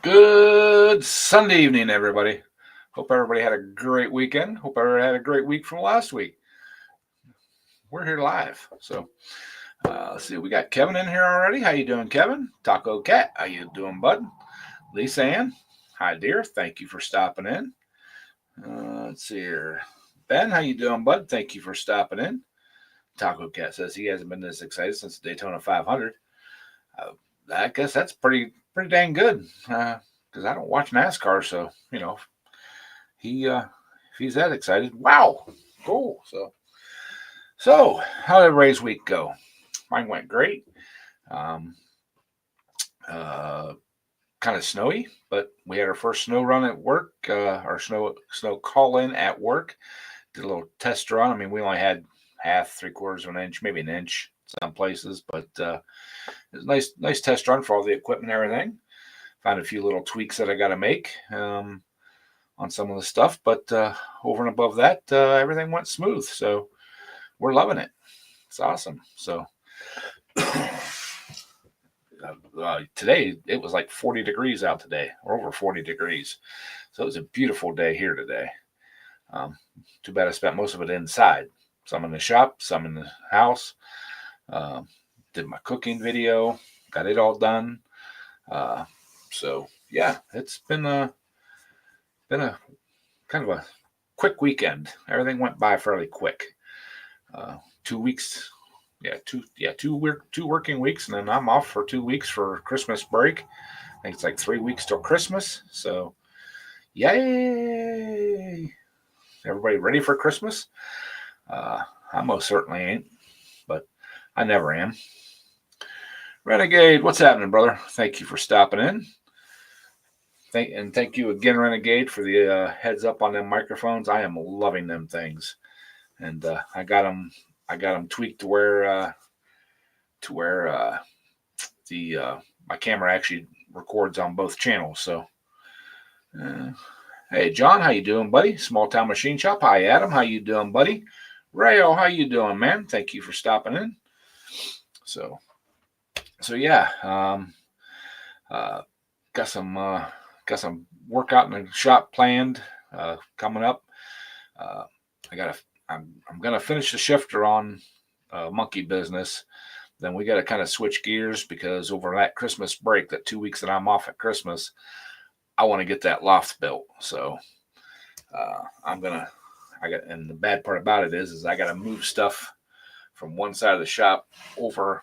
Good Sunday evening, everybody. Hope everybody had a great weekend. Hope everybody had a great week from last week. We're here live. So let's see. We got Kevin in here already. How you doing, Kevin? Taco Cat, how you doing, bud? Lisa Ann, hi, dear. Thank you for stopping in. Let's see here. Ben, how you doing, bud? Thank you for stopping in. Taco Cat says he hasn't been this excited since the Daytona 500. I guess that's pretty dang good. Because I don't watch NASCAR, so he if he's that excited, wow, cool. So how did everybody's week go? Mine went great. Um, kind of snowy, but we had our first snow run at work. Our snow call in at work. Did a little test run. I mean, we only had half, 3/4 of an inch, maybe an inch some places, but it was a nice test run for all the equipment and everything. Found a few little tweaks that I got to make on some of the stuff, but over and above that, everything went smooth. So we're loving it. It's awesome. So today it was like 40 degrees out today, or over 40 degrees. So it was a beautiful day here today. Too bad I spent most of it inside. Some in the shop, some in the house. Did my cooking video, got it all done. So yeah, it's been a kind of a quick weekend. Everything went by fairly quick. 2 weeks, two working weeks, and then I'm off for 2 weeks for Christmas break. I think it's like 3 weeks till Christmas. So yay! Everybody ready for Christmas? I most certainly ain't, but I never am. Renegade, what's happening, brother? Thank you for stopping in. Thank you again, Renegade, for the heads up on them microphones. I am loving them things, and I got them tweaked to where my camera actually records on both channels. So, hey, John, how you doing, buddy? Small Town Machine Shop. Hi, Adam, how you doing, buddy? Rayo, how you doing, man? Thank you for stopping in. So yeah, got some workout in the shop planned coming up. I'm gonna finish the shifter on monkey business. Then we got to kind of switch gears because over that Christmas break, that 2 weeks that I'm off at Christmas, I want to get that loft built. So and the bad part about it is I got to move stuff from one side of the shop over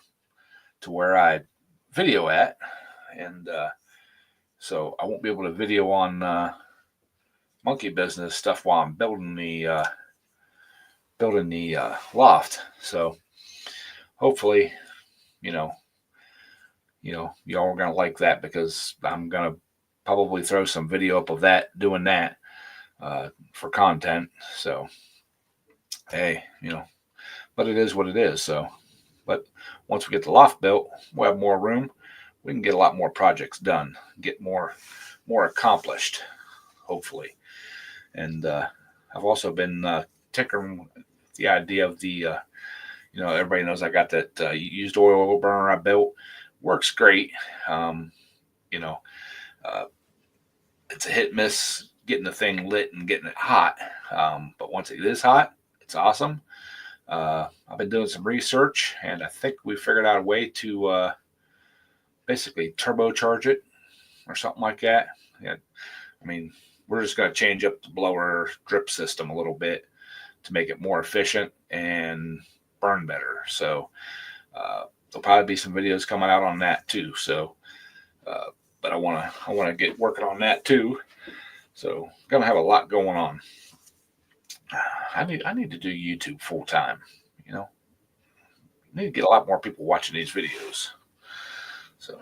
to where I video at, and so I won't be able to video on monkey business stuff while I'm building the loft. So hopefully, y'all are gonna like that because I'm gonna probably throw some video up of that doing that for content. So hey, but it is what it is. So, but once we get the loft built, we'll have more room. We can get a lot more projects done, get more accomplished, hopefully. And I've also been tinkering the idea of the, everybody knows I got that used oil burner I built. Works great. It's a hit miss getting the thing lit and getting it hot. But once it is hot, it's awesome. I've been doing some research, and I think we figured out a way to basically turbocharge it or something like that. Yeah, I mean, we're just going to change up the blower drip system a little bit to make it more efficient and burn better. So there'll probably be some videos coming out on that too. So, but I want to get working on that too. So gonna have a lot going on. I need to do YouTube full time. I need to get a lot more people watching these videos. So,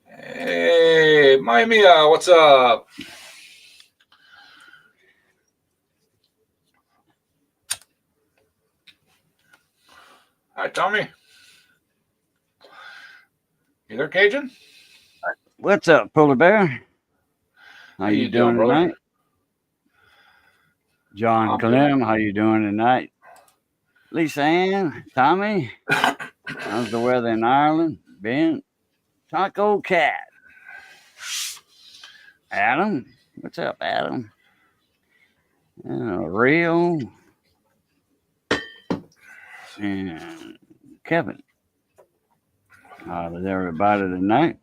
hey, Miami, what's up? Hi, Tommy. You there, Cajun? What's up, Polar Bear? How you doing brother? tonight? John Clem, how you doing tonight? Lisa Ann, Tommy, how's the weather in Ireland? Ben, Taco Cat. Adam. What's up, Adam? Real and Kevin. How's everybody tonight?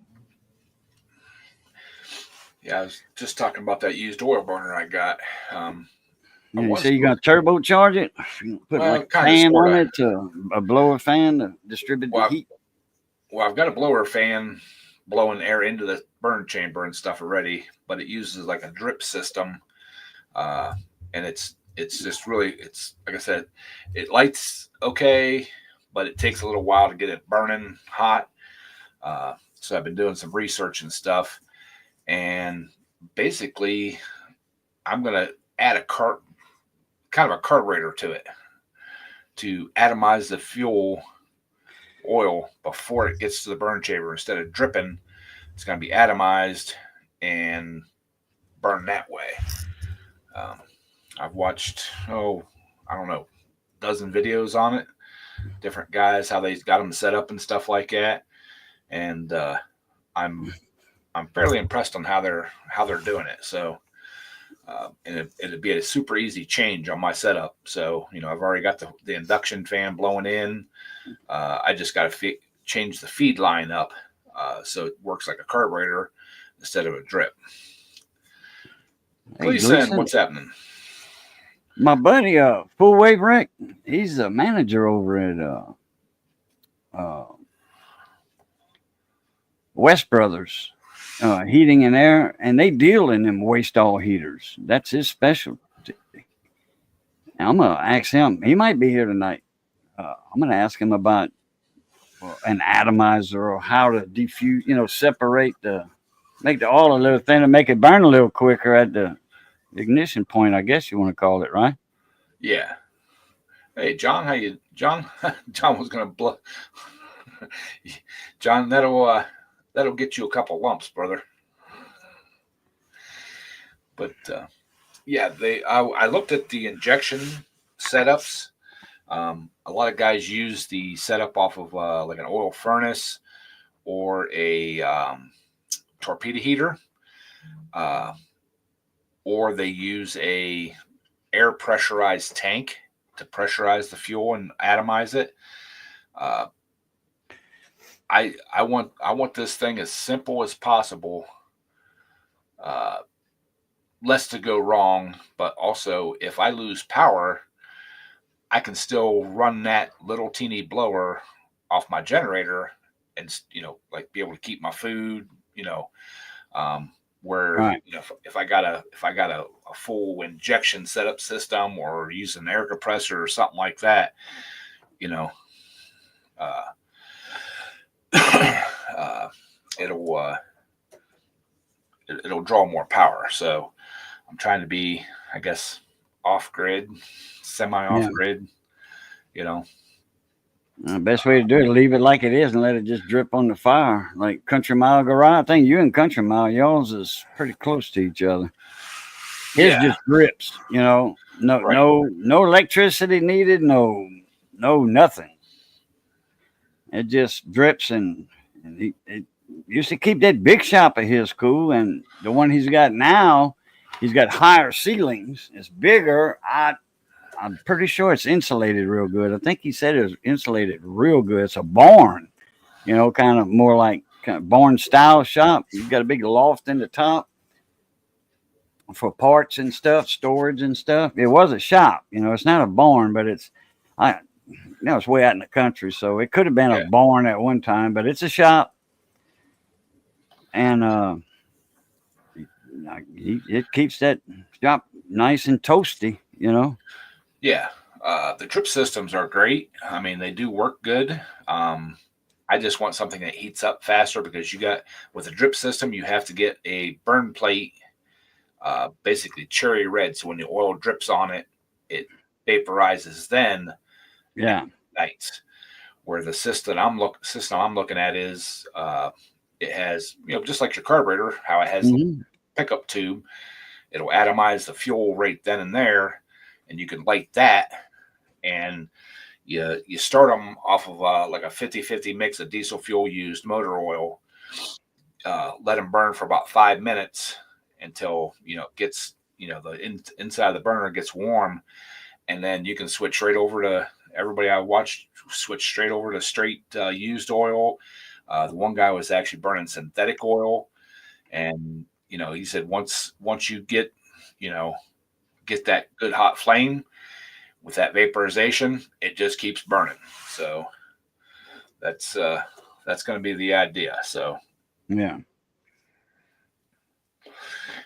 Yeah, I was just talking about that used oil burner I got. I You was say you got to turbocharge it? You put like well, a kind of, fan sort on of. it, a blower fan to distribute the Well, heat. I've got a blower fan blowing air into the burn chamber and stuff already, but it uses like a drip system, uh, and it's just really it's like I said, it lights okay, but it takes a little while to get it burning hot. So I've been doing some research and stuff, and basically I'm gonna add kind of a carburetor to it to atomize the fuel oil before it gets to the burn chamber. Instead of dripping, it's going to be atomized and burn that way. Um, I've watched, I don't know, a dozen videos on it, different guys, how they got them set up and stuff like that. And I'm I'm fairly impressed on how they're doing it. So and it'd be a super easy change on my setup. So I've already got the induction fan blowing in. I just got to change the feed line up so it works like a carburetor instead of a drip. Hey, Gleason, Gleason, what's happening? my buddy, Full Wave Rick, he's a manager over at uh, West Brothers Heating and Air, and they deal in them waste oil heaters. That's his specialty. Now, I'm gonna ask him. He might be here tonight. I'm gonna ask him about an atomizer or how to diffuse, separate make the oil a little thinner, make it burn a little quicker at the ignition point. I guess you want to call it, right? Yeah. Hey, John, how you? John, John was gonna blow. John, that'll get you a couple lumps, brother. But yeah, I looked at the injection setups. A lot of guys use the setup off of like an oil furnace or a torpedo heater, uh, or they use a air pressurized tank to pressurize the fuel and atomize it. Uh, I want this thing as simple as possible. Uh, Less to go wrong, but also if I lose power, I can still run that little teeny blower off my generator and like be able to keep my food. Um, where Right. if I got a full injection setup system or use an air compressor or something like that, you know, uh, uh, it'll it'll draw more power. So I'm trying to be, I guess, off grid, semi Yeah. off grid. You know, Best way to do it, leave it like it is and let it just drip on the fire. Like Country Mile Garage. I think you and Country Mile, y'all's is pretty close to each other. His yeah, just drips, No, right, no electricity needed. No, nothing. It just drips and it used to keep that big shop of his cool, and the one he's got now, he's got higher ceilings. It's bigger. I'm pretty sure it's insulated real good. I think he said it was insulated real good. It's a barn, kind of more like kind of barn style shop. You've got a big loft in the top for parts and stuff, storage and stuff. It was a shop, It's not a barn, but it's way out in the country, so it could have been a yeah, barn at one time, but it's a shop, and it keeps that shop nice and toasty. yeah. The drip systems are great. I mean, they do work good. I just want something that heats up faster because with a drip system, you have to get a burn plate, basically cherry red. So when the oil drips on it, it vaporizes then and Yeah. ignites. Where the system I'm looking at is it has just like your carburetor, how it has the Hmm. pickup tube. It'll atomize the fuel right then and there, and you can light that. And you start them off of like a 50-50 mix of diesel fuel used motor oil. Let them burn for about 5 minutes, until it gets the inside of the burner gets warm, and then you can switch right over to everybody I watched switch straight over to straight used oil. The one guy was actually burning synthetic oil, and he said once you get that good hot flame with that vaporization, it just keeps burning. So that's going to be the idea. So Yeah.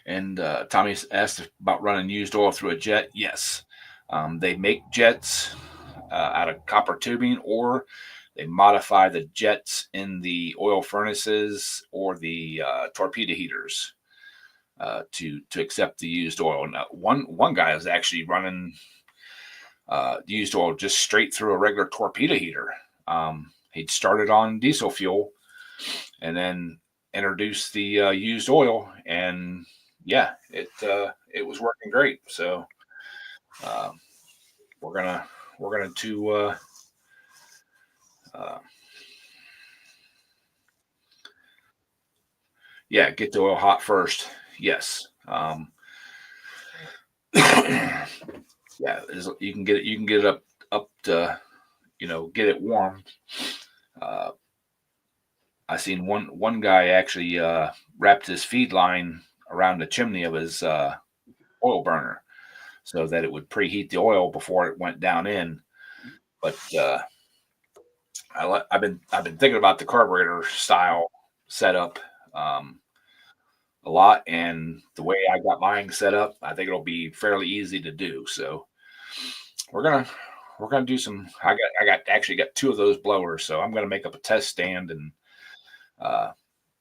And Tommy asked about running used oil through a jet. Yes, they make jets out of copper tubing, or they modify the jets in the oil furnaces or the torpedo heaters to accept the used oil. Now, one guy is actually running used oil just straight through a regular torpedo heater. He'd started on diesel fuel and then introduced the used oil, and yeah, it was working great. So we're gonna get the oil hot first. Yes. Yeah, you can get it up to get it warm. I seen one guy actually wrapped his feed line around the chimney of his oil burner so that it would preheat the oil before it went down in. But I've been thinking about the carburetor style setup a lot, and the way I got mine set up, I think it'll be fairly easy to do. So we're gonna do some. I actually got two of those blowers, so I'm gonna make up a test stand and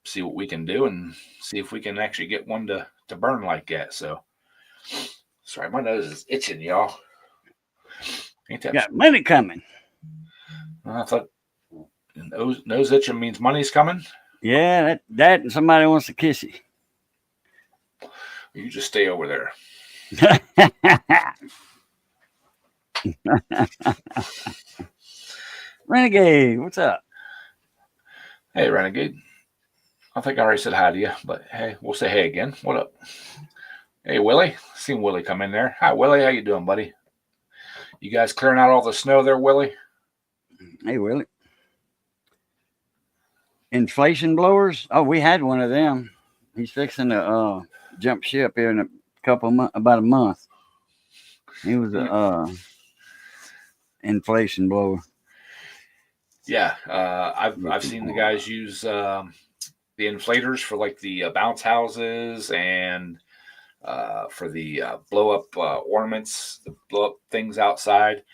see what we can do and see if we can actually get one to burn like that. So sorry, my nose is itching, y'all. Ain't that? Got money coming. I thought nose itching means money's coming. Yeah, that and somebody wants to kiss you. You just stay over there. Renegade, what's up? Hey, Renegade. I think I already said hi to you, but hey, we'll say hey again. What up? Hey, Willie. Seen Willie come in there. Hi, Willie. How you doing, buddy? You guys clearing out all the snow there, Willie? Hey, Willie. Inflation blowers? Oh, we had one of them. He's fixing to jump ship here in a couple of months, about a month. He was a inflation blower. Yeah, I've seen the guys use the inflators for like the bounce houses and for the blow up ornaments, the blow up things outside.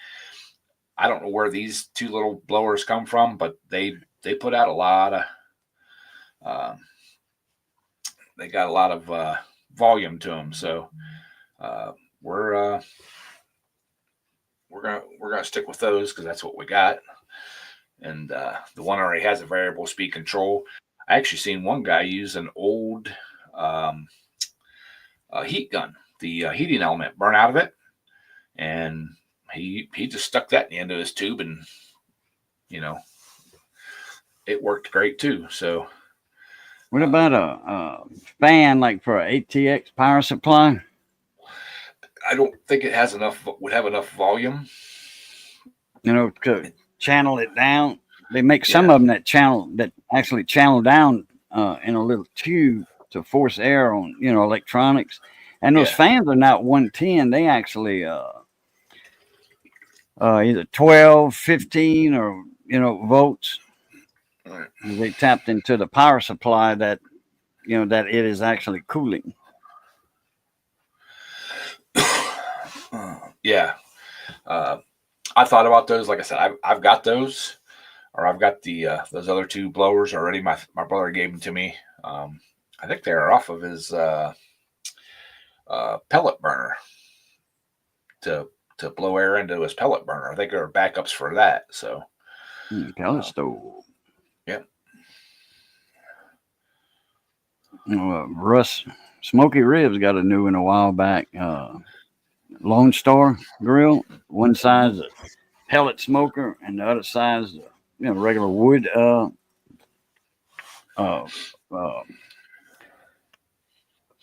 I don't know where these two little blowers come from, but they put out a lot of they got a lot of volume to them. So we're gonna stick with those because that's what we got. And the one already has a variable speed control. I actually seen one guy use an old heat gun, the heating element burn out of it, and he just stuck that in the end of his tube, and it worked great too. So what about a fan like for an ATX power supply? I don't think it would have enough volume. To channel it down. They make some of them that actually channel down in a little tube to force air on electronics. And those fans are not 110. They actually either 12, 15, or volts. Right. They tapped into the power supply that that it is actually cooling. Yeah. I thought about those. Like I said, I've got those, or I've got the those other two blowers already. My brother gave them to me. I think they're off of his pellet burner to blow air into his pellet burner. I think there are backups for that. So pellet stove. Yep. Russ Smoky Ribs got a new one a while back. Lone Star grill. One side's a pellet smoker, and the other side's regular wood.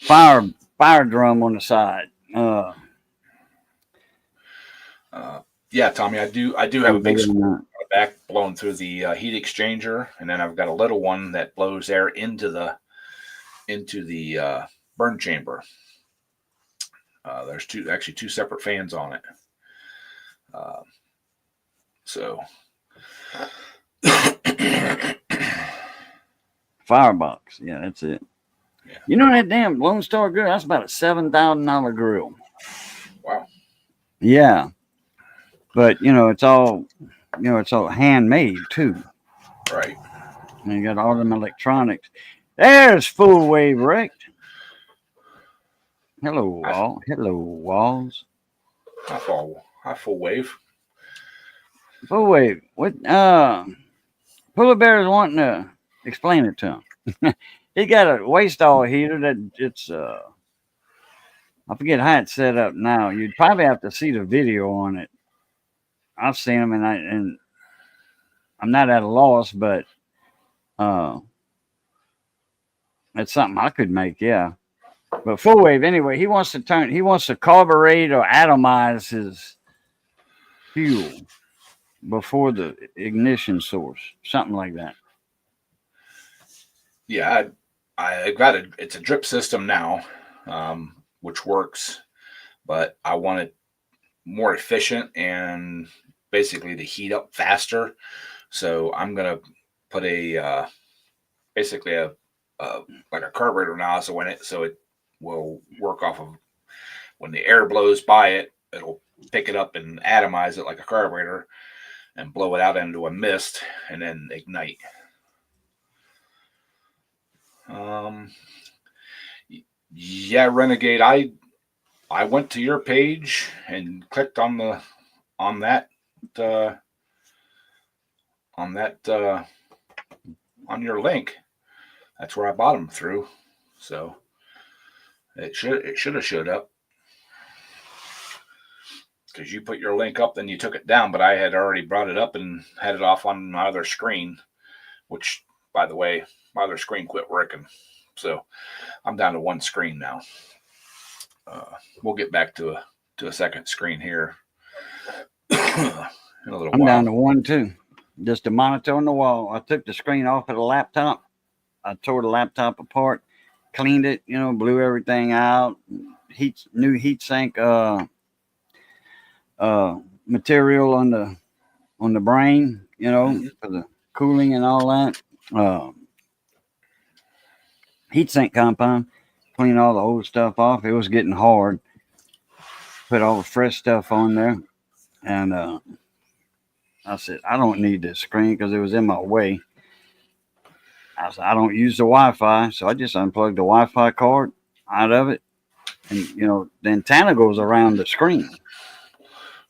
fire drum on the side. Yeah, Tommy, I do have a big back blowing through the heat exchanger, and then I've got a little one that blows air into the burn chamber. There's two separate fans on it. Uh, so Firebox, yeah, that's it. Yeah. You know that damn Lone Star grill? That's about a $7,000 grill. Wow. Yeah, but it's all handmade too. Right. And you got all them electronics. There's Full Wave Wrecked. Hello, Wall. Hello, Walls. Hi, full wave. Full Wave. What? Polar Bear is wanting to explain it to him. He got a waste oil heater that it's I forget how it's set up now. You'd probably have to see the video on it. I've seen them, and I'm not at a loss, but it's something I could make, yeah. But Full Wave, anyway, he wants to carburate or atomize his fuel before the ignition source, something like that. Yeah, I got it. It's a drip system now, which works, but I want it more efficient and basically to heat up faster. So I'm gonna put basically a like a carburetor nozzle in it, so it will work off of when the air blows by it. It'll pick it up and atomize it like a carburetor and blow it out into a mist and then ignite. Yeah, Renegade. I went to your page and clicked on that uh, on your link. That's where I bought them through. So it should have showed up because you put your link up, then you took it down. But I had already brought it up and had it off on my other screen, which, by the way, my other screen quit working. So I'm down to one screen now. We'll get back to a second screen here in a little I'm while. down to one too. Just a monitor on the wall. I took the screen off of the laptop. I tore the laptop apart, cleaned it, blew everything out. New heat sink material on the brain, for the cooling and all that. Heat sink compound, clean all the old stuff off. It was getting hard. Put all the fresh stuff on there, and I said, I don't need this screen because it was in my way. I said, I don't use the Wi-Fi, so I just unplugged the Wi-Fi cord out of it, and the antenna goes around the screen.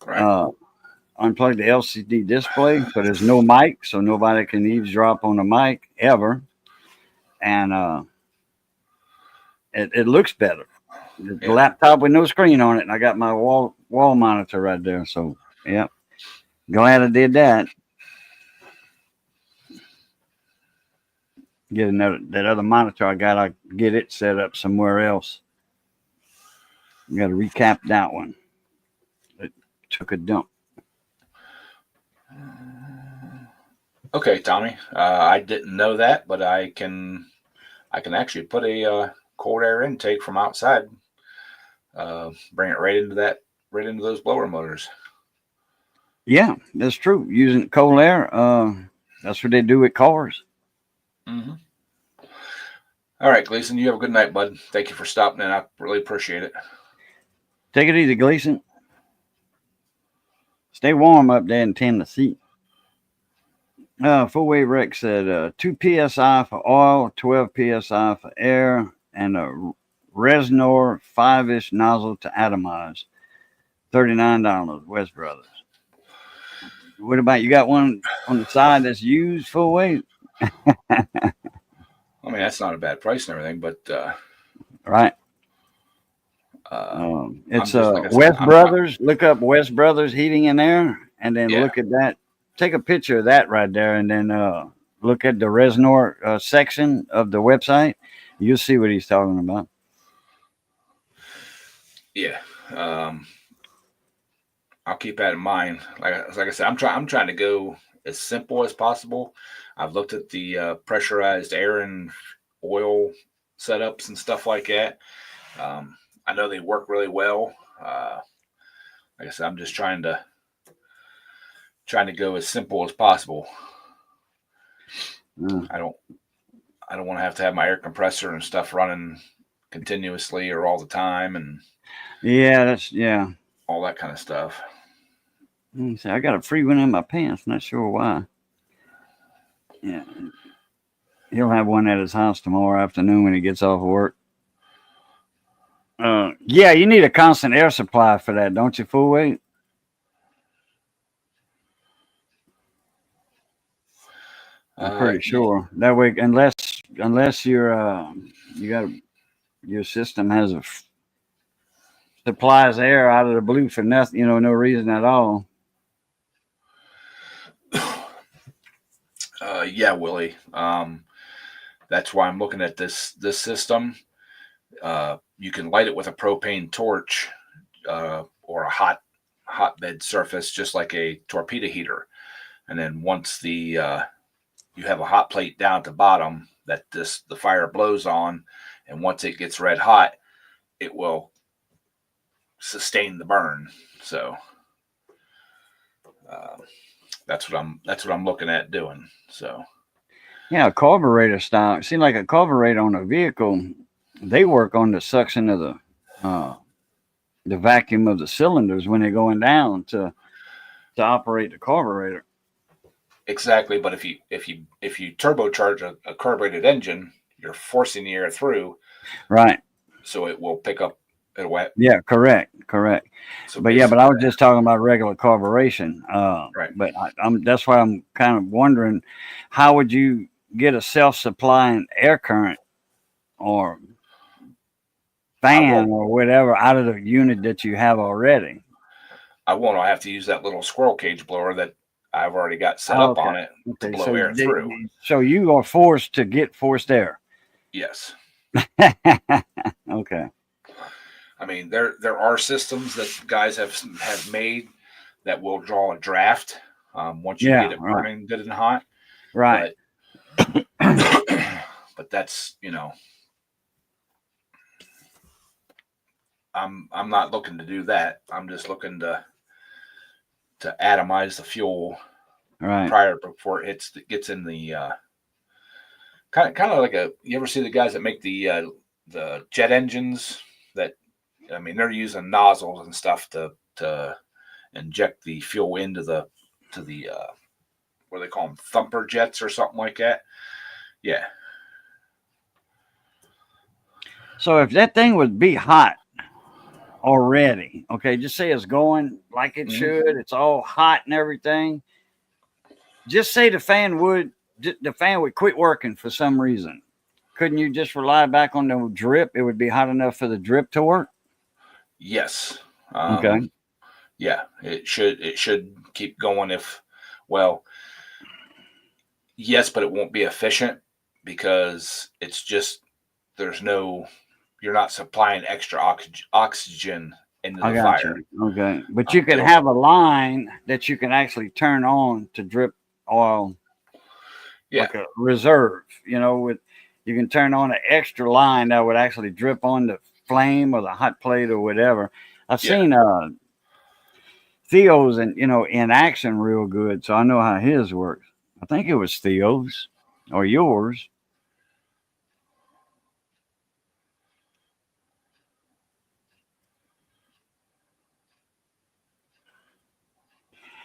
Right. Unplug the LCD display, but there's no mic, so nobody can eavesdrop on the mic ever, and it looks better. The laptop with no screen on it, and I got my wall monitor right there. So, yeah, glad I did that. Get that other monitor I got. I get it set up somewhere else. Got to recap that one. It took a dump. Okay, Tommy. I didn't know that, but I can actually put a cold air intake from outside. Bring it right into those blower motors. Yeah, that's true. Using cold air, that's what they do with cars. Mm-hmm. All right, Gleason, you have a good night, bud. Thank you for stopping in. I really appreciate it. Take it easy, Gleason. Stay warm up there in Tennessee. Full Wave Rex said 2 psi for oil, 12 psi for air, and a Resnor 5-ish nozzle to atomize. $39, West Brothers. What about you? Got one on the side that's used Full Wave? I mean, that's not a bad price and everything, but right. It's West Brothers. Look up West Brothers Heating and Air, and then look at that. Take a picture of that right there, and then look at the Resnor section of the website. You'll see what he's talking about. Yeah. I'll keep that in mind. Like I said, I'm trying to go as simple as possible. I've looked at the pressurized air and oil setups and stuff like that. Um, I know they work really well. Like I said, I'm just trying to go as simple as possible. Mm. I don't I don't want to have my air compressor and stuff running continuously or all the time and Yeah, that's yeah. all that kind of stuff. Let me see. I got a free one in my pants. Not sure why. Yeah, he'll have one at his house tomorrow afternoon when he gets off work. Yeah, you need a constant air supply for that, don't you, full weight? I'm pretty Yeah, sure that way, unless you got your system has supplies air out of the blue for nothing, no reason at all. yeah, Willie. That's why I'm looking at this system. You can light it with a propane torch or a hotbed surface, just like a torpedo heater. And then once you have a hot plate down at the bottom that the fire blows on, and once it gets red hot, it will sustain the burn. So uh, that's what I'm looking at doing. So Yeah, a carburetor style. It seems like a carburetor on a vehicle. They work on the suction of the vacuum of the cylinders when they're going down to operate the carburetor. exactly, but if you turbocharge a carbureted engine, you're forcing the air through, Right. so it will pick up. It'll wet. Yeah. Correct. So But yeah, but basically, I was just talking about regular carburation. right. But I'm that's why I'm kind of wondering, how would you get a self-supplying air current or I fan won't. or whatever out of the unit that you have already? I won't. I have to use that little squirrel cage blower that I've already got set Oh, up okay. on it to Okay. blow air through. So you are forced to get forced air. Yes. Okay. I mean, there are systems that guys have made that will draw a draft once you Yeah. get it Right. burning good and hot. Right. But but that's I'm not looking to do that. I'm just looking to atomize the fuel Right. prior before it gets in the kind of like a. You ever see the guys that make the jet engines that I mean, they're using nozzles and stuff to inject the fuel into the what do they call them, thumper jets or something like that. Yeah, So if that thing would be hot already, okay, just say it's going like it hmm should, it's all hot and everything. Just say the fan would quit working for some reason. Couldn't you just rely back on the drip? It would be hot enough for the drip to work. yes, Okay. yeah. It should keep going if well, yes, but it won't be efficient because it's just there's no you're not supplying extra oxygen into I the got fire. you. Okay. But you can It'll have a line that you can actually turn on to drip oil, yeah like a reserve, with you can turn on an extra line that would actually drip on the flame or the hot plate or whatever. I've yeah. seen Theo's in action real good, so I know how his works. I think it was Theo's or yours.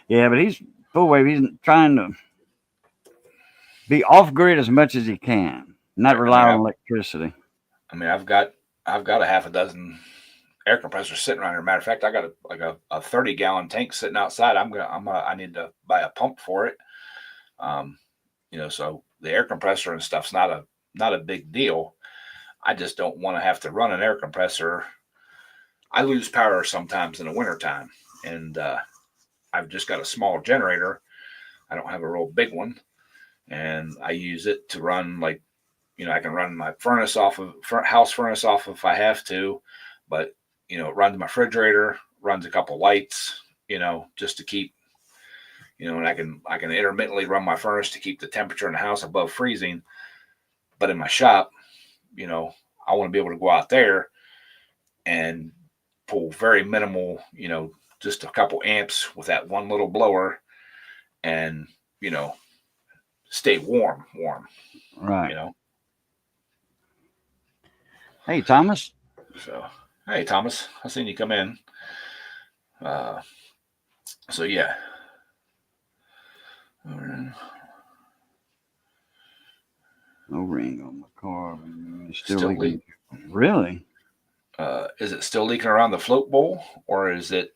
Yeah, but he's full wave. He's trying to be off grid as much as he can, not Right. rely on electricity. I mean I've got a half a dozen air compressors sitting around here. Matter of fact, I got a 30-gallon tank sitting outside. I need to buy a pump for it. Um, so the air compressor and stuff's not a big deal. I just don't want to have to run an air compressor. I lose power sometimes in the wintertime, and I've just got a small generator. I don't have a real big one, and I use it to run I can run my furnace off of house furnace off if I have to, but it runs my refrigerator, runs a couple lights, just to keep, and I can intermittently run my furnace to keep the temperature in the house above freezing. But in my shop, I want to be able to go out there and pull very minimal, just a couple amps with that one little blower and, stay warm, Right. you know. Hey, Thomas. So, hey, Thomas, I seen you come in. Uh, so yeah. No ring on my car. It's still Still leaking. leak. Really? Is it still leaking around the float bowl, or is it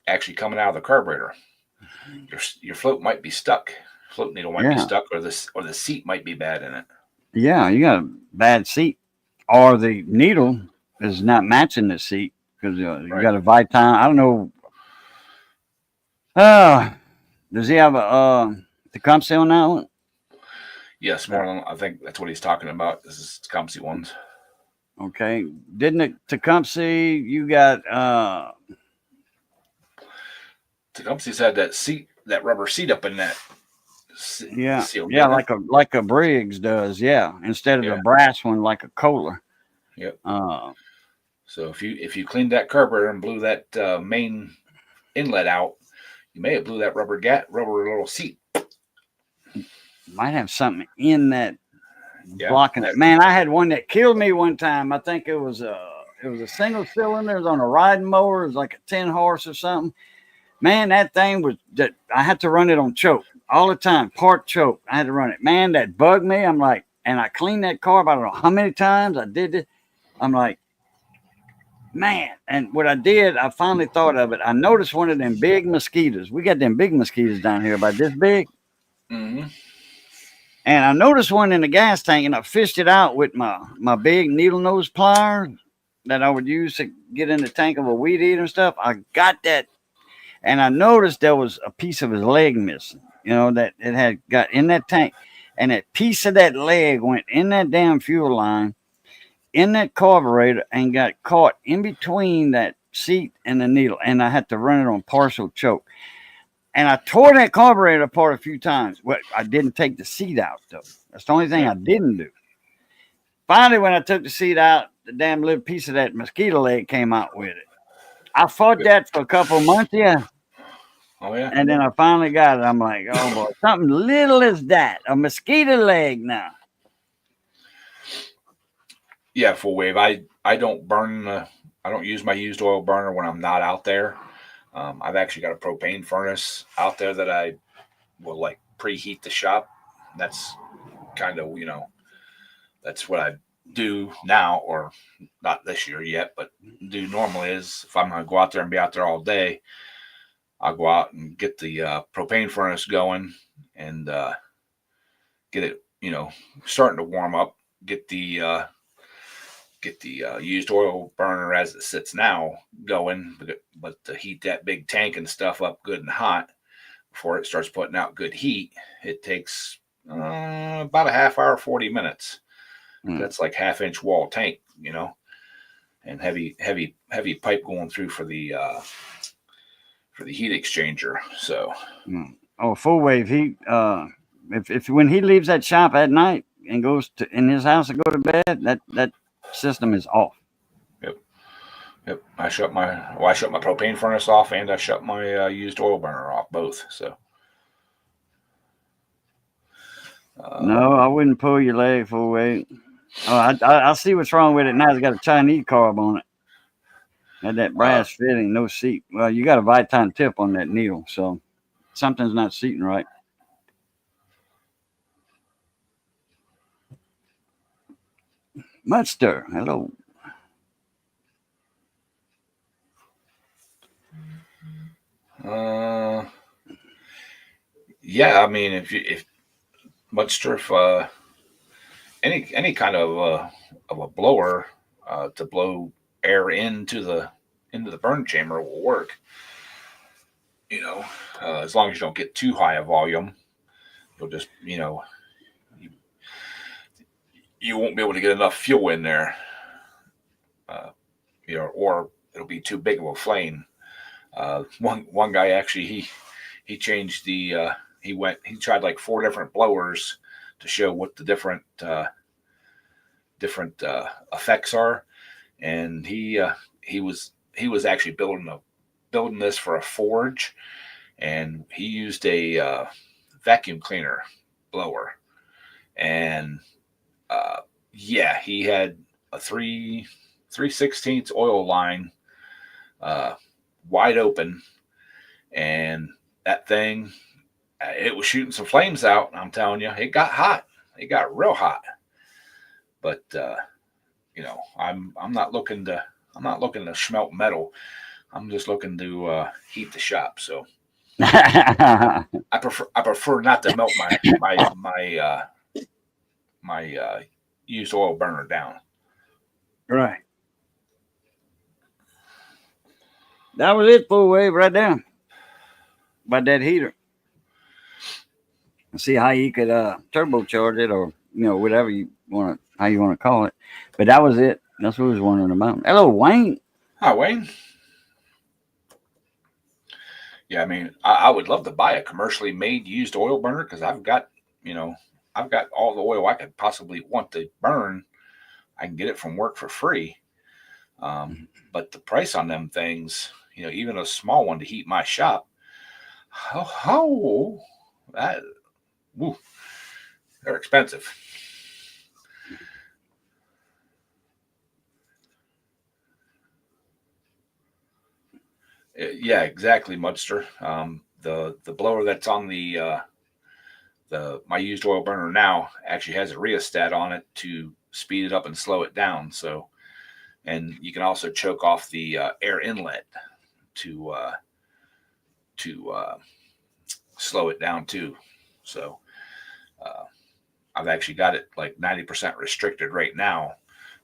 actually coming out of the carburetor? Your float might be stuck. Float needle might be Yeah. stuck, or the seat might be bad in it. Yeah, you got a bad seat, or the needle is not matching the seat because you Right. got a Viton. I don't know. Uh, does he have a Tecumseh on that one? Yes, more than I think that's what he's talking about. This is Tecumseh ones. Okay. Didn't it Tecumseh? You got Tecumseh's had that rubber seat up in that yeah, seal, yeah, didn't it? like a Briggs does, yeah. Instead of the Yeah. brass one, like a Kohler. Yep. Uh, So if you cleaned that carburetor and blew that main inlet out, you may have blew that rubber little seat. might have something in that Yeah. blocking it. Man, I had one that killed me one time. I think it was a single cylinder. It was on a riding mower. It was like a 10 horse or something. Man, that thing was that I had to run it on choke all the time. Part choke. I had to run it. Man, that bugged me. I'm like, and I cleaned that car. I don't know how many times I did it. I'm like, man. And what I did, I finally thought of it. I noticed one of them big mosquitoes. We got them big mosquitoes down here about this big. Mm-hmm. And I noticed one in the gas tank, and I fished it out with my big needle nose pliers that I would use to get in the tank of a weed eater and stuff. I got that, and I noticed there was a piece of his leg missing. That it had got in that tank, and that piece of that leg went in that damn fuel line, in that carburetor, and got caught in between that seat and the needle, and I had to run it on partial choke. And I tore that carburetor apart a few times. Well, I didn't take the seat out, though. That's the only thing Yeah. I didn't do. Finally, when I took the seat out, the damn little piece of that mosquito leg came out with it. I fought that for a couple of months, yeah. Oh yeah. And then I finally got it. I'm like, oh boy, something little as that. A mosquito leg now. Yeah. Full wave. I don't burn. I don't use my used oil burner when I'm not out there. I've actually got a propane furnace out there that I will like preheat the shop. That's kind of that's what I do now, or not this year yet, but do normally is if I'm going to go out there and be out there all day, I'll go out and get the propane furnace going and get it, starting to warm up. Get the used oil burner as it sits now going, but to heat that big tank and stuff up good and hot before it starts putting out good heat, it takes about a half hour, 40 minutes. That's like half-inch wall tank, and heavy pipe going through for the heat exchanger. So Oh, full wave. If when he leaves that shop at night and goes to in his house to go to bed, that system is off. yep, yep. I shut my propane furnace off, and I shut my used oil burner off both. So No, I wouldn't pull your leg full weight. Oh, I see what's wrong with it now. It's got a Chinese carb on it. Had that uh, brass fitting, no seat. Well, you got a Viton tip on that needle, so something's not seating right. Mudster, hello. uh, yeah. I mean, if Mudster, if any kind of a blower to blow air into the burn chamber will work. You know, as long as you don't get too high a volume, you'll just you won't be able to get enough fuel in there. Uh, or it'll be too big of a flame. One guy actually he changed the he tried like 4 different blowers to show what the different effects are, and he was actually building this for a forge, and he used a vacuum cleaner blower, and yeah, he had a 3/16 oil line uh, wide open, and that thing it was shooting some flames out. I'm telling you, it got hot. It got real hot. But I'm not looking to smelt metal. I'm just looking to heat the shop. So I prefer not to melt my used oil burner down. Right. That was it, full wave right there. About that heater. See how you could turbocharge it, or whatever you want to, how you want to call it. But that was it. That's what I was wondering about. Hello, Wayne. Hi, Wayne. Yeah, I mean, I would love to buy a commercially made used oil burner because you know, I've got all the oil I could possibly want to burn. I can get it from work for free. But the price on them things, even a small one to heat my shop, how that, woo, they're expensive. Yeah, exactly, Mudster. The blower that's on the my used oil burner now actually has a rheostat on it to speed it up and slow it down. So, and you can also choke off the air inlet to to slow it down too. So, uh, I've actually got it like 90% restricted right now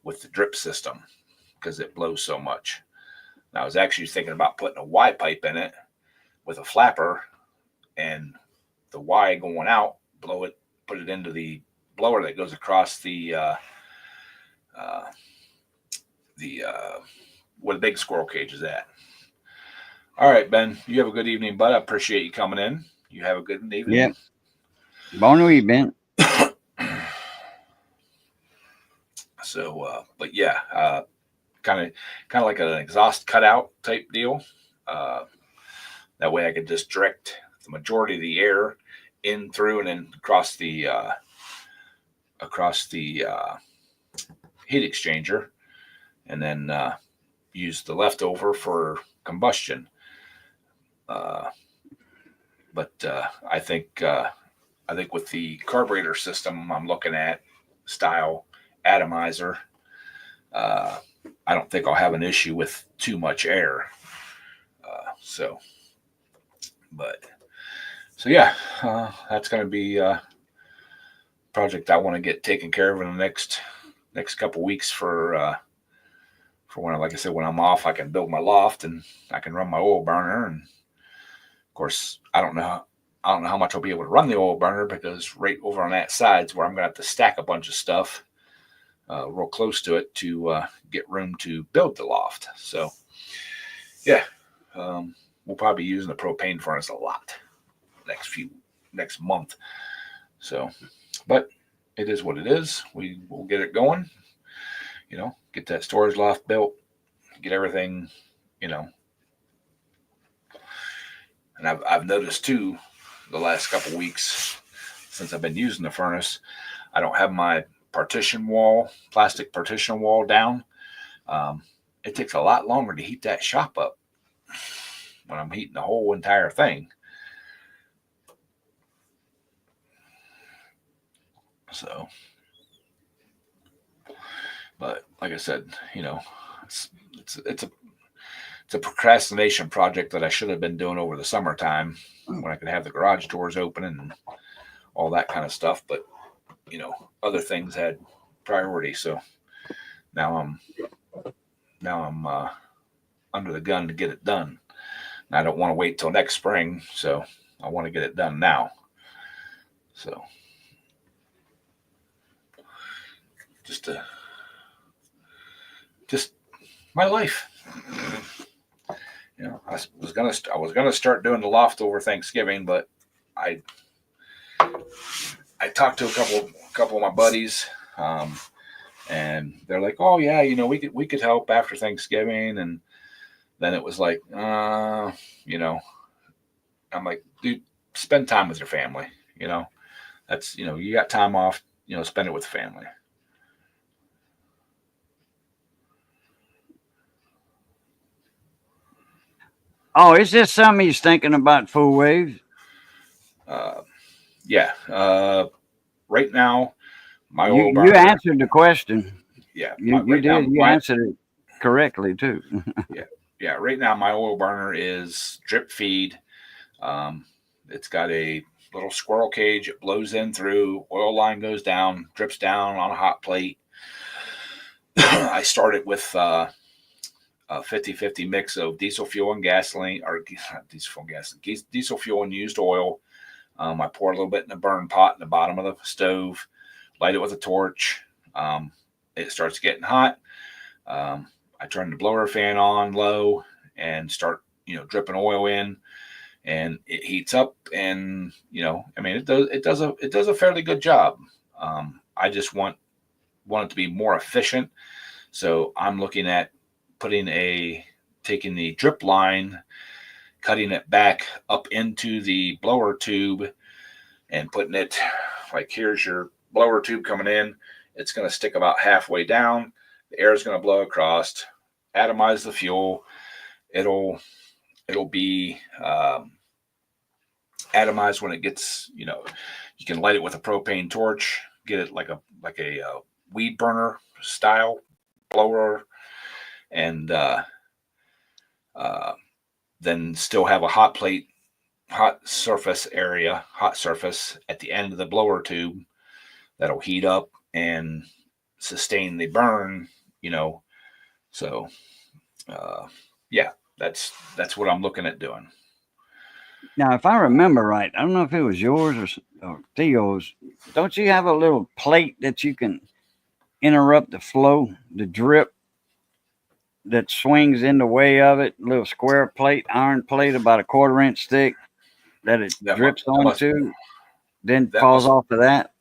with the drip system because it blows so much. And I was actually thinking about putting a Y pipe in it with a flapper and the Y going out, blow it, put it into the blower that goes across uh, the where the big squirrel cage is at. All right, Ben, you have a good evening, bud. I appreciate you coming in. You have a good Yeah. evening. Bon nuit, Ben. So, but yeah, kind of like an exhaust cutout type deal. Uh, that way, I can just direct the majority of the air in through and then across the heat exchanger, and then use the leftover for combustion. Uh, but I think with the carburetor system I'm looking at, style atomizer, uh, I don't think I'll have an issue with too much air. So, but so yeah, that's going to be a project I want to get taken care of in the next couple weeks for when, like I said, when I'm off, I can build my loft and I can run my oil burner. And of course, I don't know how much I'll be able to run the oil burner because right over on that side's where I'm going to have to stack a bunch of stuff real close to it to get room to build the loft. So, yeah, we'll probably be using the propane furnace a lot next month. So, but it is what it is. We will get it going. Get that storage loft built, get everything, you know. And I've noticed too, the last couple of weeks since I've been using the furnace, I don't have my plastic partition wall down. Um, it takes a lot longer to heat that shop up when I'm heating the whole entire thing. So, but like I said, it's it's it's a it's a procrastination project that I should have been doing over the summertime when I could have the garage doors open and all that kind of stuff. But other things had priority. So now I'm under the gun to get it done. And I don't want to wait till next spring, so I want to get it done now. So just my life. I was gonna start doing the loft over Thanksgiving, but I I talked to a couple of my buddies, um, and they're like, "Oh yeah, we could help after Thanksgiving," and then it was like, you know, I'm like, dude, spend time with your family. You know, that's you got time off. Spend it with family. Oh, is this something he's thinking about full waves? Uh, yeah. Right now, my You oil you burner. answered the question. Yeah, You right now did. You my answered it correctly too. yeah yeah right now my oil burner is drip feed. Um, it's got a little squirrel cage. It blows in through. Oil line goes down, drips down on a hot plate. I started with a 50-50 mix of diesel fuel and gasoline, or not diesel fuel and gasoline, diesel fuel and used oil. I pour a little bit in the burn pot in the bottom of the stove, light it with a torch. It starts getting hot. I turn the blower fan on low and start, dripping oil in, and it heats up. And I mean, it does a fairly good job. I just want it to be more efficient, so I'm looking at putting a taking the drip line, cutting it back up into the blower tube, and putting it like, here's your blower tube coming in. It's going to stick about halfway down. The air is going to blow across, atomize the fuel. It'll be atomized when it gets. You can light it with a propane torch, get it like a weed burner style blower, and uh, then still have a hot surface at the end of the blower tube that'll heat up and sustain the burn. You know, so uh, yeah, that's what I'm looking at doing. Now, if I remember right, I don't know if it was yours or Theo's. Don't you have a little plate that you can interrupt the flow, the drip that swings in the way of it? Little square plate, iron plate, about a quarter-inch thick that it That must drips that must onto, then that falls must off of that.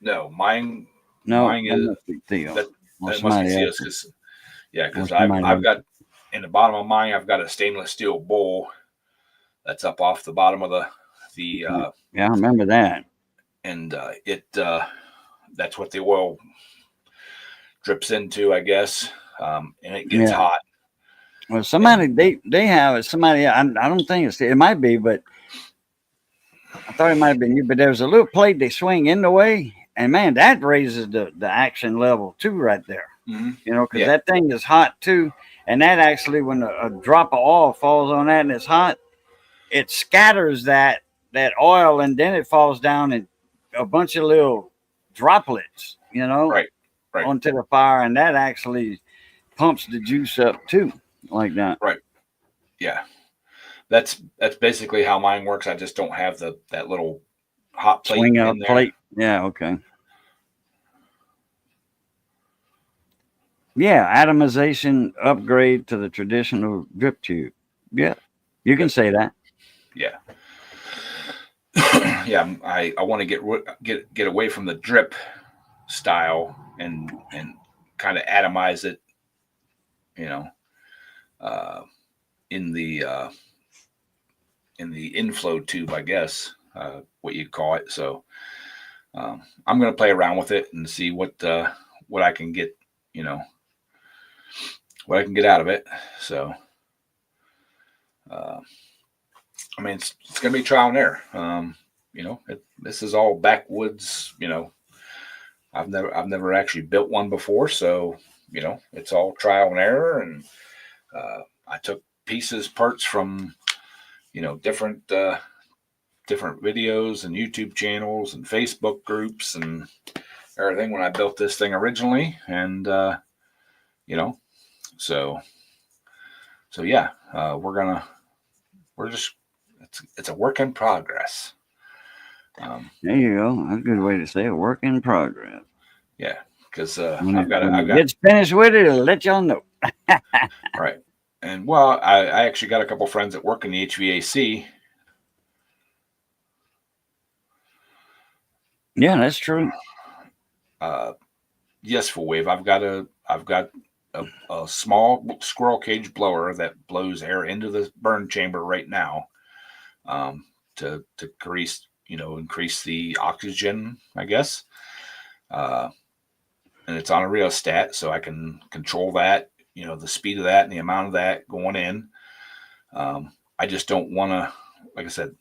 no mine. No, Mine that is must be Theo that or that must be somebody else. CS, because yeah, Or because I've somebody I've else. got in the bottom of mine, I've got a stainless steel bowl that's up off the bottom of the Okay. Yeah, I remember that. and it that's what the oil drips into, I guess, and it gets Yeah. hot. Well, And somebody they have it. Somebody I don't think it might be, but I thought it might have been you. But there's a little plate they swing in the way, and man, that raises the action level too, right there. mhm, Because yeah, that thing is hot too, and that actually, when a drop of oil falls on that and it's hot, it scatters that oil, and then it falls down in a bunch of little droplets, right, right, onto the fire, and that actually pumps the juice up too, like that. right, yeah. That's basically how mine works. I just don't have that little hot plate Swing in up there. plate. Yeah, okay. Yeah, atomization upgrade to the traditional drip tube. Yeah, you can Yep, say that. yeah. Yeah, I want to get away from the drip style and kind of atomize it, you know, uh, in the inflow tube, I guess, what you call it. So I'm going to play around with it and see what I can get, you know, what I can get out of it. So uh, I mean, it's going to be trial and error. This is all backwoods. I've never actually built one before, so it's all trial and error. And I took parts from different videos and YouTube channels and Facebook groups and everything when I built this thing originally. And you know, so yeah, we're just it's a work in progress. There you go. That's a good way to say it. Work in progress. Yeah, because When I've got when I've it got gets finished with it, it'll let y'all know. right. And well, I actually got a couple friends that work in the HVAC. Yeah, that's true. Uh, yes, full wave. I've got a small squirrel cage blower that blows air into the burn chamber right now, um, to increase the oxygen, I guess. Uh, and it's on a rheostat, so I can control that, the speed of that and the amount of that going in. I just don't want to, like I said,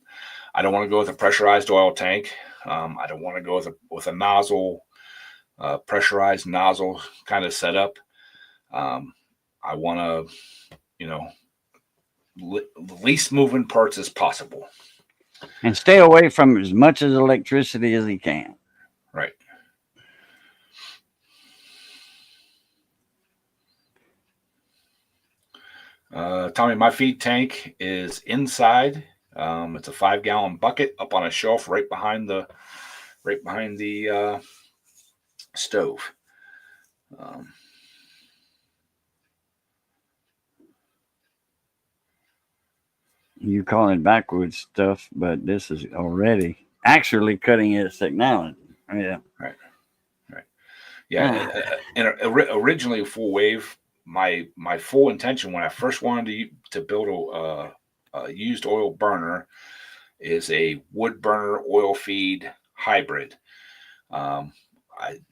I don't want to go with a pressurized oil tank. I don't want to go with a nozzle, pressurized nozzle kind of setup. I want to, you know, the least moving parts as possible. And stay away from as much as electricity as he can. Right. Tommy, my feed tank is inside. It's a 5-gallon bucket up on a shelf right behind the stove. Um, You call it backwards stuff, but this is already actually cutting edge technology. Yeah. right. Right. Yeah. And originally full wave, my full intention when I first wanted to build a used oil burner is a wood burner oil feed hybrid. Um,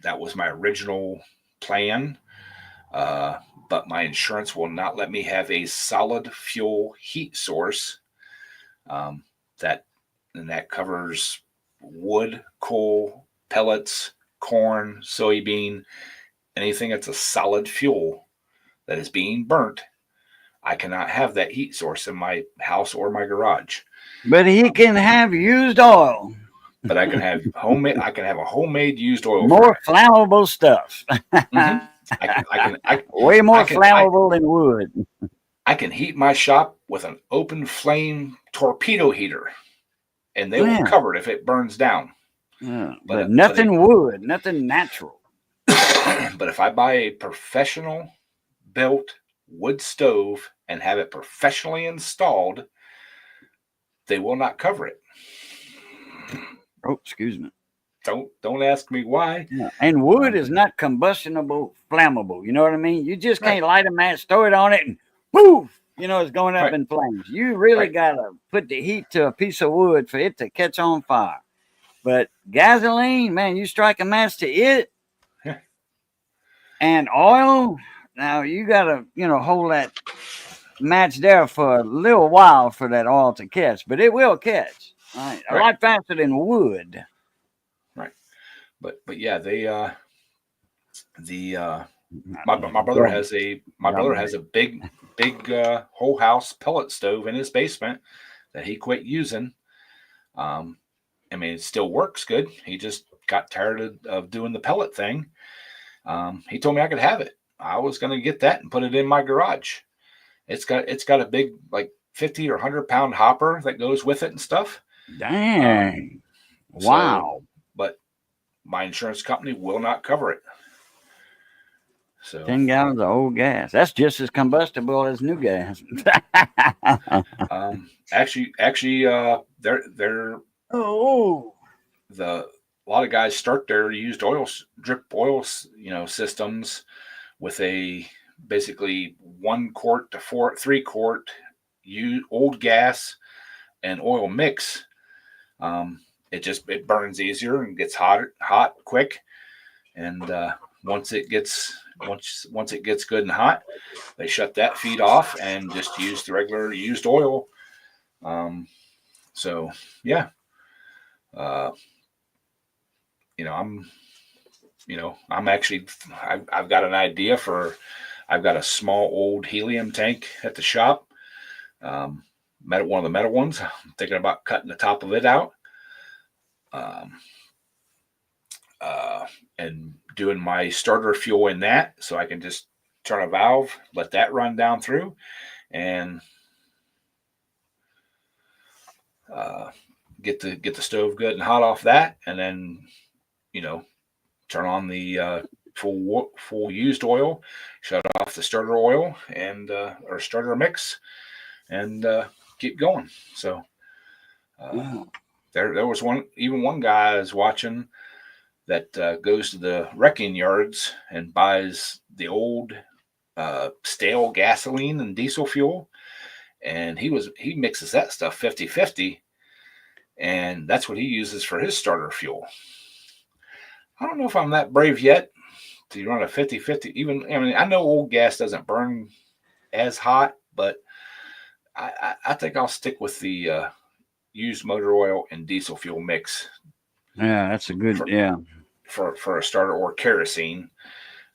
that was my original plan, uh, but my insurance will not let me have a solid fuel heat source, um, that and that covers wood, coal, pellets, corn, soybean, anything that's a solid fuel that is being burnt. I cannot have that heat source in my house or my garage. But he can have used oil, But I can have homemade. I can have a homemade used oil more fryer. flammable stuff. Mm-hmm. Way more I can I flammable than wood. I can heat my shop with an open flame torpedo heater, and they will Yeah. cover it if it burns down. Yeah. But But nothing wood, nothing natural. but if I buy a professional built wood stove and have it professionally installed, they will not cover it. Oh, excuse me. Don't ask me why. Yeah. And wood Um, is not combustionable, flammable. You know what I mean? You just right, can't light a match, throw it on it, and poof, it's going up right, in flames. You really right. got to put the heat to a piece of wood for it to catch on fire. But gasoline, man, you strike a match to it Yeah, and oil, now you got to, hold that match there for a little while for that oil to catch, but it will catch. All right. A right, lot faster than wood. right. But yeah, the my brother Go has ahead. a big whole house pellet stove in his basement that he quit using. Um, I mean, it still works good. He just got tired of doing the pellet thing. He told me I could have it. I was going to get that and put it in my garage. It's got a big, like, 50 or 100 pound hopper that goes with it and stuff. Um, Dang. so, Wow. but my insurance company will not cover it. So 10 gallons of old gas. That's just as combustible as new gas. actually, they're Oh. the a lot of guys start their used drip oil systems with a basically 1 quart to 3 quart old gas and oil mix. Um, it burns easier and gets hot quick. And once it gets good and hot, they shut that feed off and just use the regular used oil. Um, so yeah, uh, you know, I'm I'm actually I've got an idea for. I've got a small old helium tank at the shop. Um, one of the metal ones. I'm thinking about cutting the top of it out, um, uh, and doing my starter fuel in that, so I can just turn a valve, let that run down through, and uh, get the stove good and hot off that, and then you know turn on the full used oil, shut off the starter oil and or starter mix, and keep going. So uh, Yeah. there was one guy I was watching that goes to the wrecking yards and buys the old stale gasoline and diesel fuel, and he mixes that stuff 50-50, and that's what he uses for his starter fuel. I don't know if I'm that brave yet to run a 50-50. Even, I mean, I know old gas doesn't burn as hot, but I think I'll stick with the used motor oil and diesel fuel mix Yeah, that's a good. for Yeah, for a starter, or kerosene.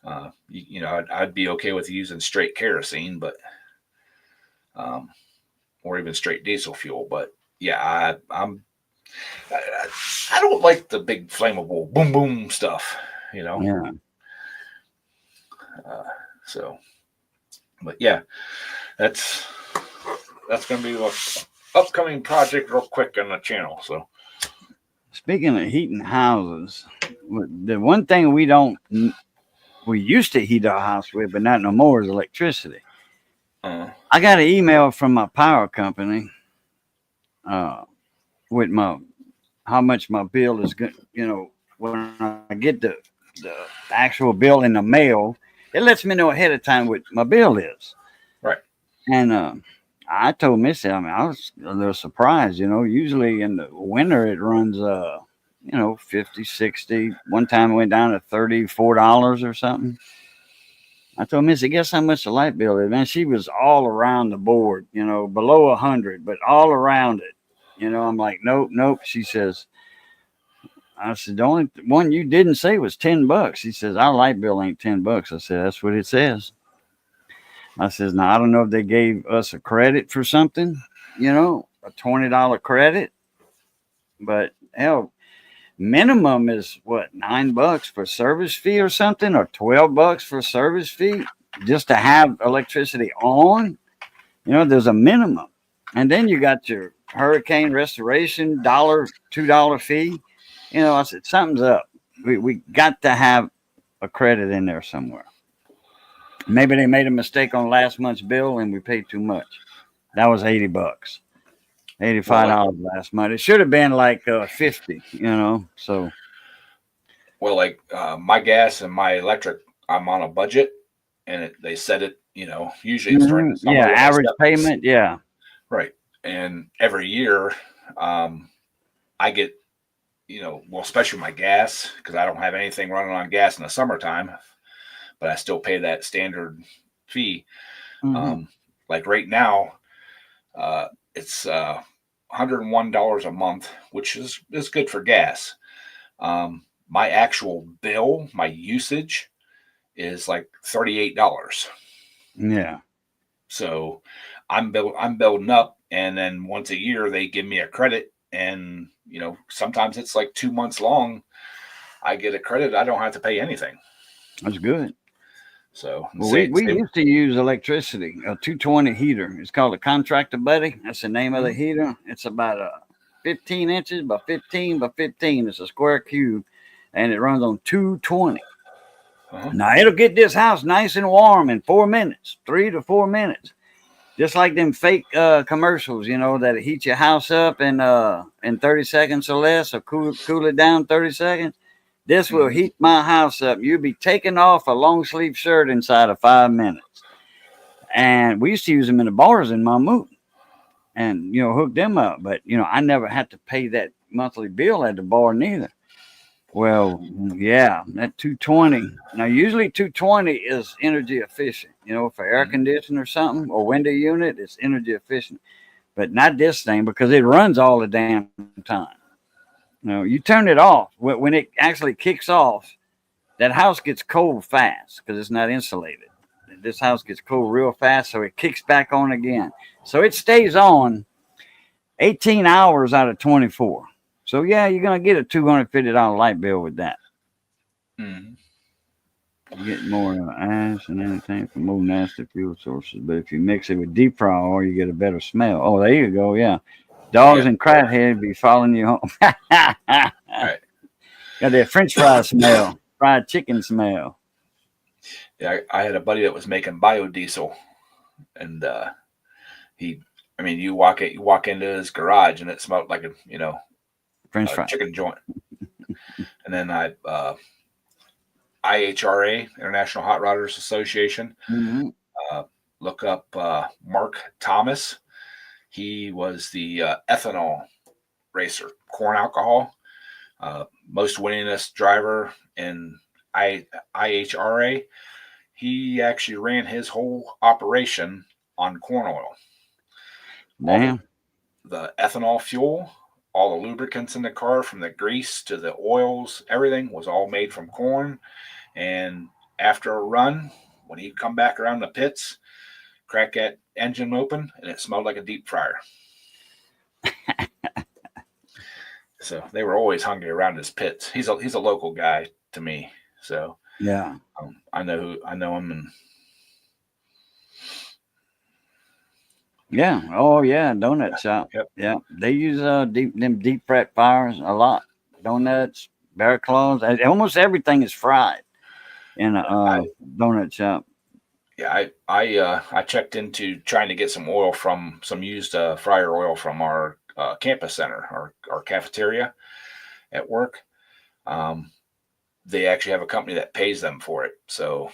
I'd be okay with using straight kerosene, but um, or even straight diesel fuel. But yeah, I, I don't like the big flammable boom boom stuff, you know. yeah. Uh, so, but yeah, that's going to be a upcoming project real quick on the channel. So Speaking of heating houses, the one thing we used to heat our house with, but not no more, is electricity. uh, I got an email from my power company with my how much my bill is good. You know, when I get the actual bill in the mail, it lets me know ahead of time what my bill is. right. And I told Missy, I mean, I was a little surprised. You know, usually in the winter it runs 50, 60. One time it went down to $34 or something. I told Missy, guess how much the light bill is? Man, she was all around the board, you know, below 100, but all around it. You know, I'm like, nope, nope. She says, I said, the only one you didn't say was $10. She says, our light bill ain't $10. I said, that's what it says. I says, now I don't know if they gave us a credit for something, you know, a $20 credit, but hell, minimum is what, $9 for service fee or something, or $12 for service fee just to have electricity on. You know, there's a minimum, and then you got your hurricane restoration $2 fee. You know, I said something's up. We got to have a credit in there somewhere. Maybe they made a mistake on last month's bill and we paid too much. That was $80, Well, like $85 last month. It should have been like 50. You know, so my gas and my electric, I'm on a budget, and they set it. You know, usually it's during mhm, the yeah, summer when I average step payment, yeah, right, and every year, I get, well, especially my gas, because I don't have anything running on gas in the summertime, but I still pay that standard fee. hmm Um, like right now, it's $101 a month, which is good for gas. My actual bill, my usage, is like $38. yeah, So I'm building up, and then once a year they give me a credit, and sometimes it's like 2 months long. I get a credit. I don't have to pay anything. that's good. So Well, we same. used to use electricity, a 220 heater. It's called a Contractor Buddy. That's the name of the Mhm. heater. It's about 15 inches by 15 by 15. It's a square cube, and it runs on 220. Uh-huh. Now it'll get this house nice and warm in 4 minutes, 3 to 4 minutes. Just like them fake commercials, you know, that heat your house up in 30 seconds or less, or cool it down 30 seconds. This will Hmm. heat my house up. You'll be taking off a long sleeve shirt inside of 5 minutes. And we used to use them in the bars in Mammut and, hook them up. But, I never had to pay that monthly bill at the bar neither. Well, yeah, that 220. Now, usually 220 is energy efficient. For air Hmm. conditioner or something or window unit, it's energy efficient. But not this thing because it runs all the damn time. You turn it off. When it actually kicks off, that house gets cold fast because it's not insulated. This house gets cold real fast, so it kicks back on again. So it stays on 18 hours out of 24. So yeah, you're gonna get a $250 light bill with that. Hmm. You get more ash and anything from more nasty fuel sources. But if you mix it with deep fry oil, you get a better smell. Oh, there you go. Yeah, dogs Yeah. and cratheads be following you home. Got Right. that French fry smell, fried chicken smell. Yeah, I had a buddy that was making biodiesel, and he, I mean, you walk into his garage and it smelled like French a fry. chicken joint. And then IHRA, International Hot Rodders Association. Mm-hmm. Uh, look up Mark Thomas. He was the ethanol racer, corn alcohol, most winningest driver in IHRA. He actually ran his whole operation on corn oil. All Damn. the ethanol fuel, all the lubricants in the car, from the grease to the oils, everything was all made from corn. And after a run, when he'd come back around the pits, crack that engine open, and it smelled like a deep fryer. So they were always hungry around his pits. He's a local guy to me, so Yeah. I know him, and Yeah. Oh yeah. Donut shop. yep. Yeah. They use deep fat fryers a lot. Donuts, bear claws. Almost everything is fried in a I donut shop. yeah I checked into trying to get some oil from some used fryer oil from our campus center, our cafeteria at work. Um, they actually have a company that pays them for it, so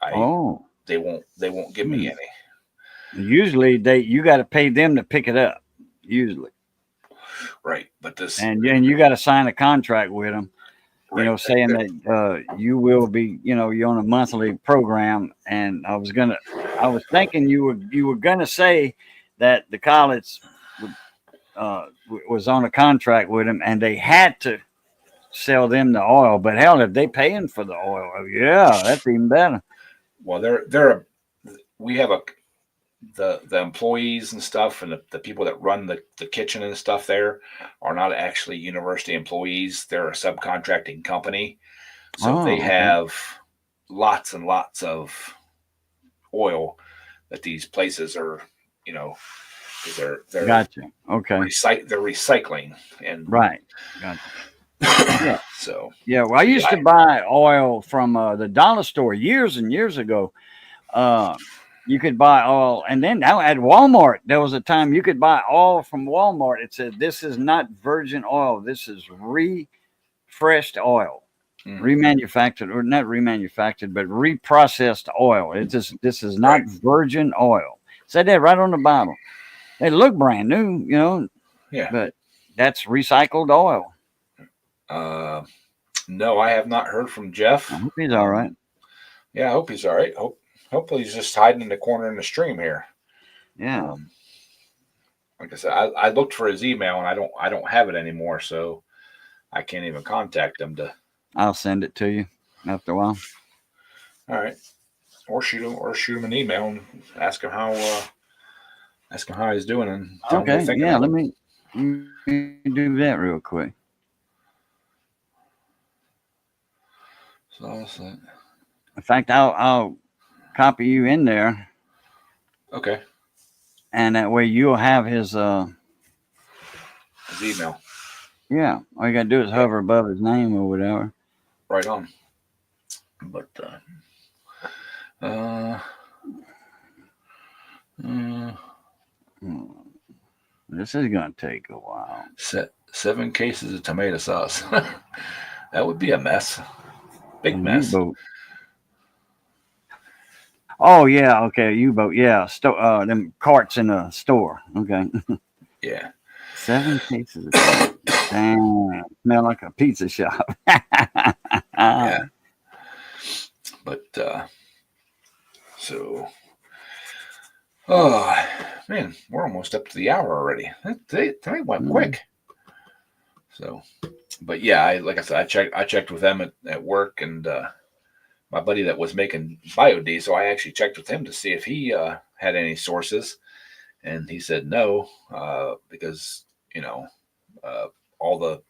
I Oh. they won't give me Hmm. any. Usually you got to pay them to pick it up. Usually, Right, but this and you got to sign a contract with them. right Saying that you will be, you're on a monthly program. And I was thinking you were gonna say that the college would, was on a contract with them, and they had to sell them the oil. But hell, if they paying for the oil, yeah, that's even better. well they're we have a the employees and stuff, and the people that run the kitchen and stuff there are not actually university employees. They're a subcontracting company, so they Oh, okay, have lots and lots of oil that these places are, you know, they're gotcha. Okay, they're recycling, and right, gotcha. Yeah, so yeah. Well, I used yeah. to buy oil from the dollar store years and years ago. Uh, you could buy oil, and then now at Walmart, there was a time you could buy oil from Walmart. It said, "This is not virgin oil. This is refreshed oil, Mm, remanufactured, or not remanufactured, but reprocessed oil. This is not right. virgin oil." Said that right on the bottle. They look brand new, Yeah. but that's recycled oil. Uh, no, I have not heard from Jeff. I hope he's all right. Yeah, I hope he's all right. Hopefully he's just hiding in the corner in the stream here. Yeah, Um, like I said, I looked for his email and I don't have it anymore, so I can't even contact him to. I'll send it to you after a while. All right, or shoot him an email and ask him how he's doing and tell him we're Okay, thinking yeah. of him. Let me do that real quick. So In fact, I'll copy you in there, okay, and that way you'll have his. his email. Yeah, all you gotta do is Yeah, hover above his name or whatever. right on. But uh, uh, Hmm, this is gonna take a while. 7 cases of tomato sauce. That would be a mess. Big And U mess. boat. Oh yeah, okay, U boat. Yeah, them carts in the store. Okay, Yeah. 7 cases of tomato. Damn, smell like a pizza shop. Yeah. But so oh man, we're almost up to the hour already. That went Mm. quick. So but yeah, like I said, I checked with them at work, and my buddy that was making biodiesel, I actually checked with him to see if he had any sources, and he said no, because you know uh, all the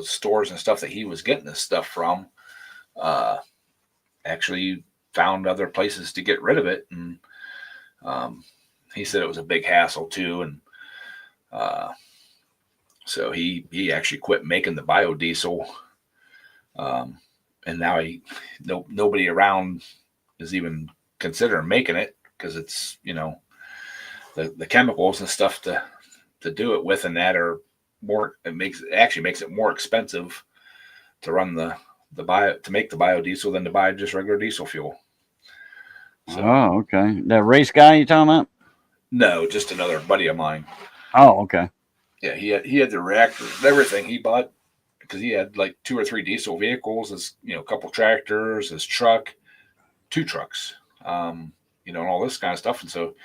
stores and stuff that he was getting this stuff from uh, actually found other places to get rid of it, and um, he said it was a big hassle too, and uh, so he actually quit making the biodiesel, um, and now nobody around is even considering making it because it's the chemicals and stuff to do it with, and that are more. It actually makes it more expensive to run the bio to make the biodiesel than to buy just regular diesel fuel. So Oh, okay. That race guy you talking about? no, just another buddy of mine. Oh, okay. Yeah, he had the reactors and everything he bought because he had like 2 or 3 diesel vehicles, his a couple tractors, his truck, 2 trucks, and all this kind of stuff. And so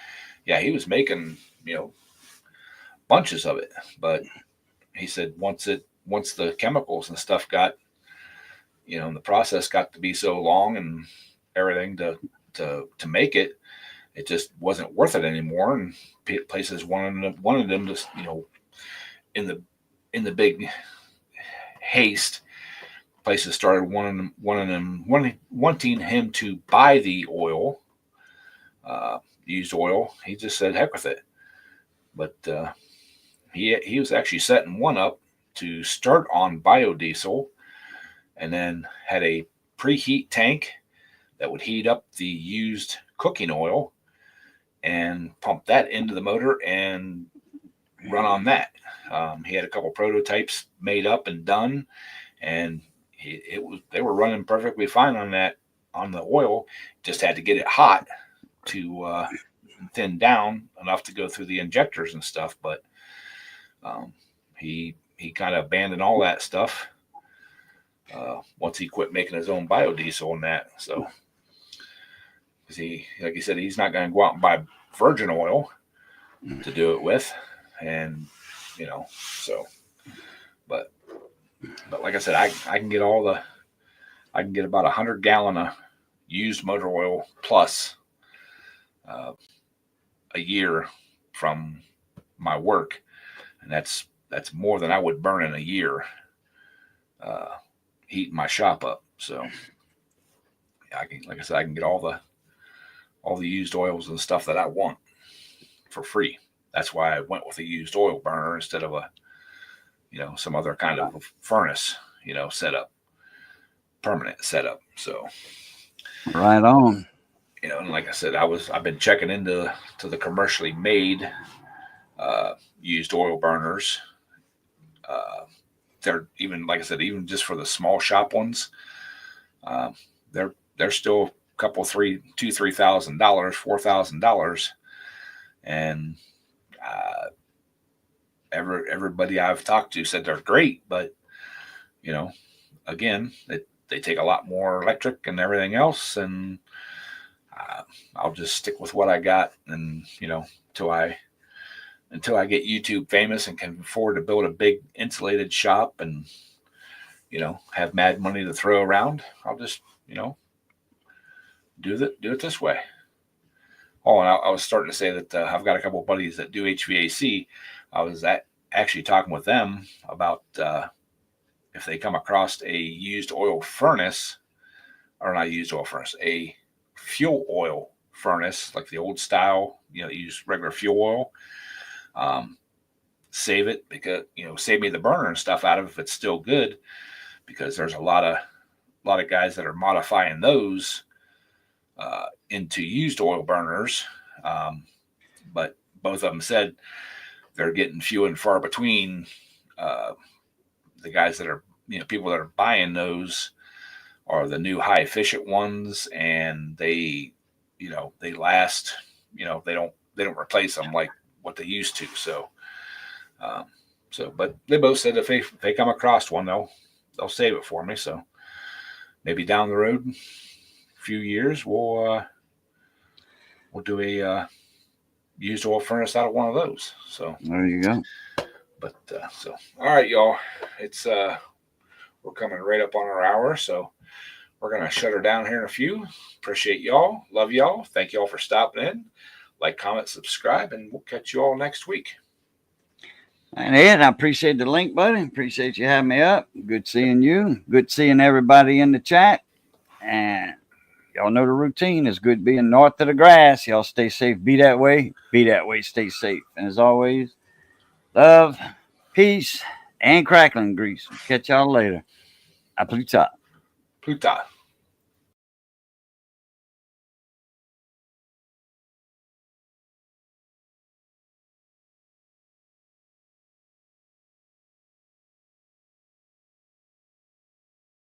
yeah, he was making bunches of it, but he said once the chemicals and stuff got and the process got to be so long and everything to make it, it just wasn't worth it anymore. And places wanted them to in the big haste, places started wanting him to buy the oil, used oil. He just said heck with it. But he was actually setting one up to start on biodiesel, and then had a preheat tank that would heat up the used cooking oil and pump that into the motor and run on that. He had a couple prototypes made up and done, and they were running perfectly fine on that, on the oil. Just had to get it hot to thin down enough to go through the injectors and stuff. But he kind of abandoned all that stuff once he quit making his own biodiesel and that. So, because like he said, he's not going to go out and buy virgin oil to do it with, and so. But like I said, I can get about 100 gallon of used motor oil plus a year from my work, and that's more than I would burn in a year heating my shop up. So like I said, I can get all the used oils and stuff that I want for free. That's why I went with a used oil burner instead of some other kind of furnace, setup, permanent setup. So right on. And like I said, I've been checking into the commercially made used oil burners. They're even, like I said, even just for the small shop ones, they're still a couple $3,000, $4,000, and everybody I've talked to said they're great, but again, they take a lot more electric and everything else, and I'll just stick with what I got, and until I get YouTube famous and can afford to build a big insulated shop and have mad money to throw around, I'll just do it this way. Oh, and I was starting to say that I've got a couple of buddies that do HVAC. I was actually talking with them about if they come across a used oil furnace, or not used oil furnace, a fuel oil furnace, like the old style, use regular fuel oil. Save it, because save me the burner and stuff out of it if it's still good, because there's a lot of guys that are modifying those into used oil burners, but both of them said they're getting few and far between. The guys that are people that are buying those are the new high efficient ones, and they last. They don't replace them like what they used to. So but they both said if they come across one, they'll save it for me. So maybe down the road, a few years, we'll do a used oil furnace out of one of those. So there you go. But so all right, y'all, it's we're coming right up on our hour, so we're gonna shut her down here in a few. Appreciate y'all, love y'all, thank y'all for stopping in. Like, comment, subscribe, and we'll catch you all next week. And Ed, I appreciate the link, buddy. Appreciate you having me up. Good seeing you. Good seeing everybody in the chat. And y'all know the routine. It's good being north of the grass. Y'all stay safe. Be that way. Be that way. Stay safe. And as always, love, peace, and crackling grease. Catch y'all later. A plus tard. Plus tard.